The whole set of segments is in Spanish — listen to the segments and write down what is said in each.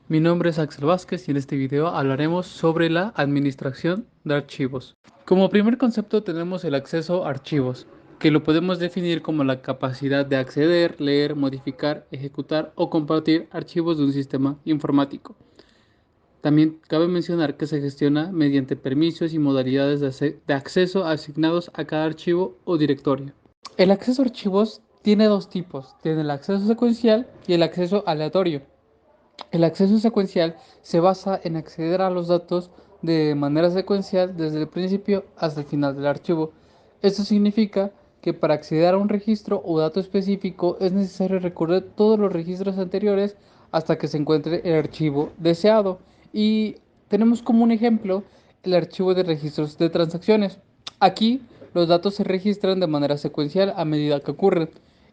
Mi nombre es Axel Vázquez y en este video hablaremos sobre la administración de archivos. Como primer concepto tenemos el acceso a archivos, que lo podemos definir como la capacidad de acceder, leer, modificar, ejecutar o compartir archivos de un sistema informático. También cabe mencionar que se gestiona mediante permisos y modalidades de acceso asignados a cada archivo o directorio. El acceso a archivos tiene dos tipos, tiene el acceso secuencial y el acceso aleatorio. El acceso secuencial se basa en acceder a los datos de manera secuencial desde el principio hasta el final del archivo. Esto significa que para acceder a un registro o dato específico es necesario recorrer todos los registros anteriores hasta que se encuentre el archivo deseado. Y tenemos como un ejemplo el archivo de registros de transacciones. Aquí los datos se registran de manera secuencial a medida que ocurren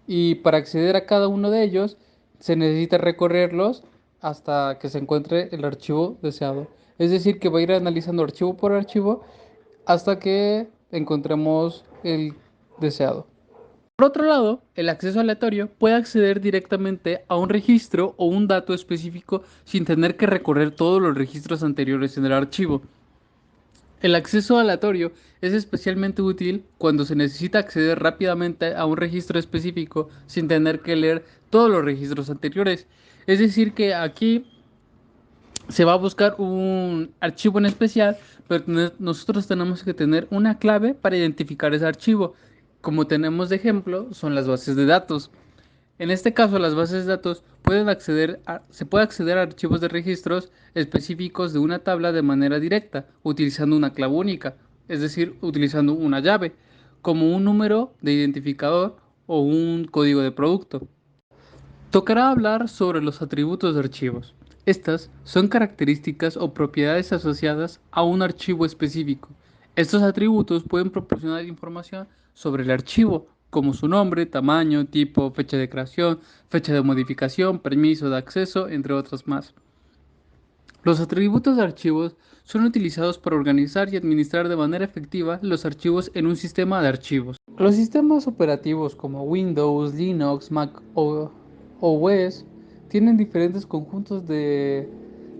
y para acceder a cada uno de ellos se necesita recorrerlos hasta que se encuentre el archivo deseado. Es decir, que va a ir analizando archivo por archivo hasta que encontremos el deseado. Por otro lado, el acceso aleatorio puede acceder directamente a un registro o un dato específico sin tener que recorrer todos los registros anteriores en el archivo. El acceso aleatorio es especialmente útil cuando se necesita acceder rápidamente a un registro específico sin tener que leer todos los registros anteriores. Es decir, que aquí se va a buscar un archivo en especial, pero nosotros tenemos que tener una clave para identificar ese archivo. Como tenemos de ejemplo, son las bases de datos. En este caso, las bases de datos se puede acceder a archivos de registros específicos de una tabla de manera directa, utilizando una clave única, es decir, utilizando una llave, como un número de identificador o un código de producto. Tocará hablar sobre los atributos de archivos. Estas son características o propiedades asociadas a un archivo específico. Estos atributos pueden proporcionar información sobre el archivo, como su nombre, tamaño, tipo, fecha de creación, fecha de modificación, permiso de acceso, entre otros más. Los atributos de archivos son utilizados para organizar y administrar de manera efectiva los archivos en un sistema de archivos. Los sistemas operativos como Windows, Linux, Mac o OS tienen diferentes conjuntos de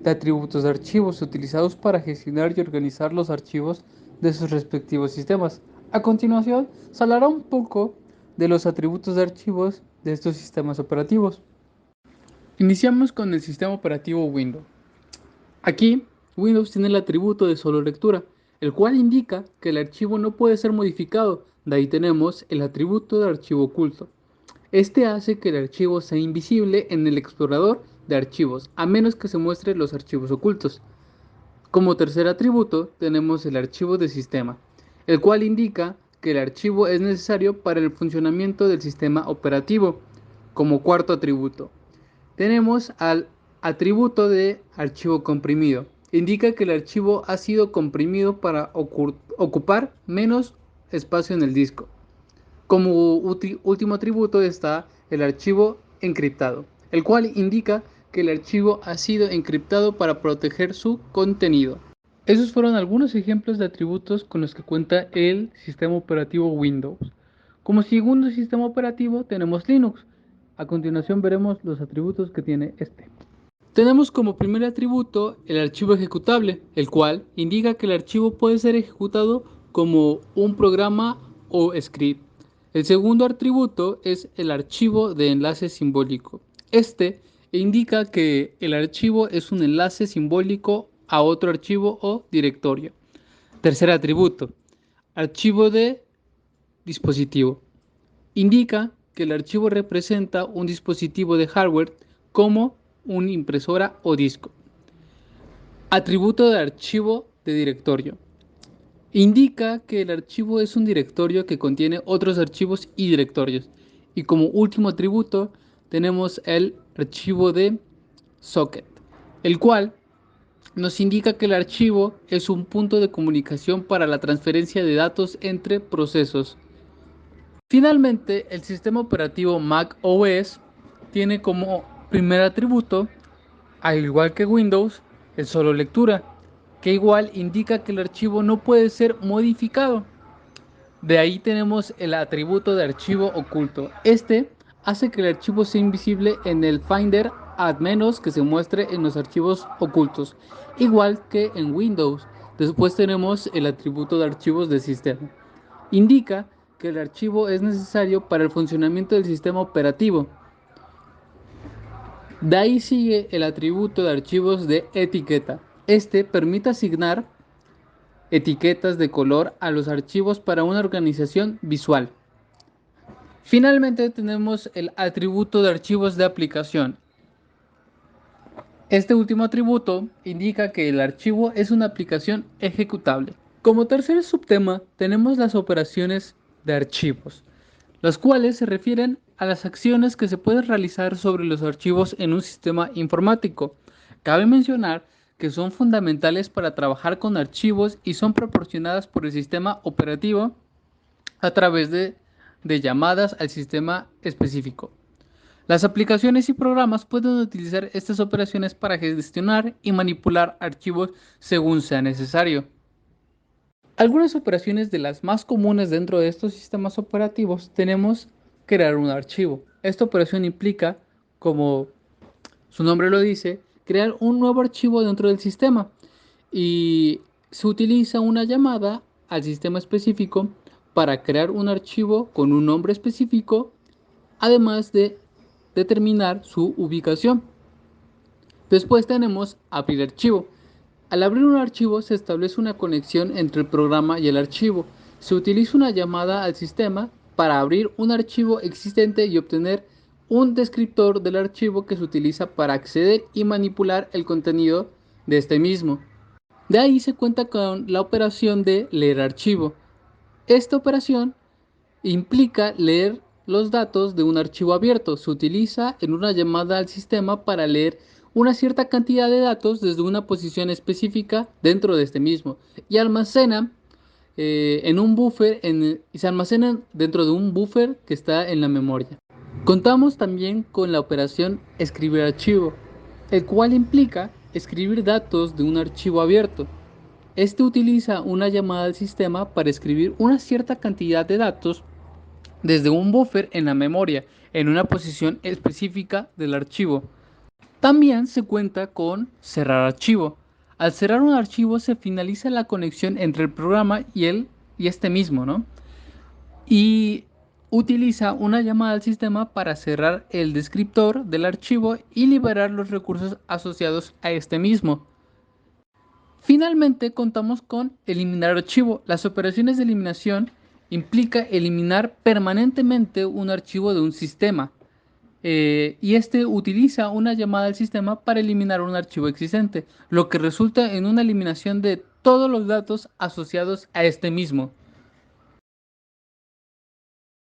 atributos de archivos utilizados para gestionar y organizar los archivos de sus respectivos sistemas. A continuación, se hablará un poco de los atributos de archivos de estos sistemas operativos. Iniciamos con el sistema operativo Windows. Aquí, Windows tiene el atributo de solo lectura, el cual indica que el archivo no puede ser modificado. De ahí tenemos el atributo de archivo oculto. Este hace que el archivo sea invisible en el explorador de archivos, a menos que se muestren los archivos ocultos. Como tercer atributo tenemos el archivo de sistema, el cual indica que el archivo es necesario para el funcionamiento del sistema operativo. Como cuarto atributo tenemos al atributo de archivo comprimido. Indica que el archivo ha sido comprimido para ocupar menos espacio en el disco. Como último atributo está el archivo encriptado, el cual indica que el archivo ha sido encriptado para proteger su contenido. Esos fueron algunos ejemplos de atributos con los que cuenta el sistema operativo Windows. Como segundo sistema operativo tenemos Linux. A continuación veremos los atributos que tiene este. Tenemos como primer atributo el archivo ejecutable, el cual indica que el archivo puede ser ejecutado como un programa o script. El segundo atributo es el archivo de enlace simbólico. Este indica que el archivo es un enlace simbólico a otro archivo o directorio. Tercer atributo, archivo de dispositivo. Indica que el archivo representa un dispositivo de hardware como una impresora o disco. Atributo de archivo de directorio. Indica que el archivo es un directorio que contiene otros archivos y directorios. Y como último atributo tenemos el archivo de socket, el cual nos indica que el archivo es un punto de comunicación para la transferencia de datos entre procesos. Finalmente, el sistema operativo Mac OS tiene como primer atributo, al igual que Windows, el solo lectura, que igual indica que el archivo no puede ser modificado. De ahí tenemos el atributo de archivo oculto. Este hace que el archivo sea invisible en el Finder a menos que se muestre en los archivos ocultos, igual que en Windows. Después tenemos el atributo de archivos de sistema. Indica que el archivo es necesario para el funcionamiento del sistema operativo. De ahí sigue el atributo de archivos de etiqueta. Este permite asignar etiquetas de color a los archivos para una organización visual. Finalmente tenemos el atributo de archivos de aplicación. Este último atributo indica que el archivo es una aplicación ejecutable. Como tercer subtema tenemos las operaciones de archivos, las cuales se refieren a las acciones que se pueden realizar sobre los archivos en un sistema informático. Cabe mencionar que son fundamentales para trabajar con archivos y son proporcionadas por el sistema operativo a través de llamadas al sistema específico. Las aplicaciones y programas pueden utilizar estas operaciones para gestionar y manipular archivos según sea necesario. Algunas operaciones de las más comunes dentro de estos sistemas operativos tenemos crear un archivo. Esta operación implica, como su nombre lo dice, crear un nuevo archivo dentro del sistema y se utiliza una llamada al sistema específico para crear un archivo con un nombre específico, además de determinar su ubicación. Después tenemos abrir archivo. Al abrir un archivo se establece una conexión entre el programa y el archivo. Se utiliza una llamada al sistema para abrir un archivo existente y obtener un descriptor del archivo que se utiliza para acceder y manipular el contenido de este mismo. De ahí se cuenta con la operación de leer archivo. Esta operación implica leer los datos de un archivo abierto. Se utiliza en una llamada al sistema para leer una cierta cantidad de datos desde una posición específica dentro de este mismo y almacena en un buffer y se almacenan dentro de un buffer que está en la memoria. Contamos también con la operación escribir archivo, el cual implica escribir datos de un archivo abierto. Este utiliza una llamada al sistema para escribir una cierta cantidad de datos desde un buffer en la memoria, en una posición específica del archivo. También se cuenta con cerrar archivo. Al cerrar un archivo se finaliza la conexión entre el programa y este mismo, ¿no? Y utiliza una llamada al sistema para cerrar el descriptor del archivo y liberar los recursos asociados a este mismo. Finalmente contamos con eliminar archivo. Las operaciones de eliminación implica eliminar permanentemente un archivo de un sistema y este utiliza una llamada al sistema para eliminar un archivo existente, lo que resulta en una eliminación de todos los datos asociados a este mismo.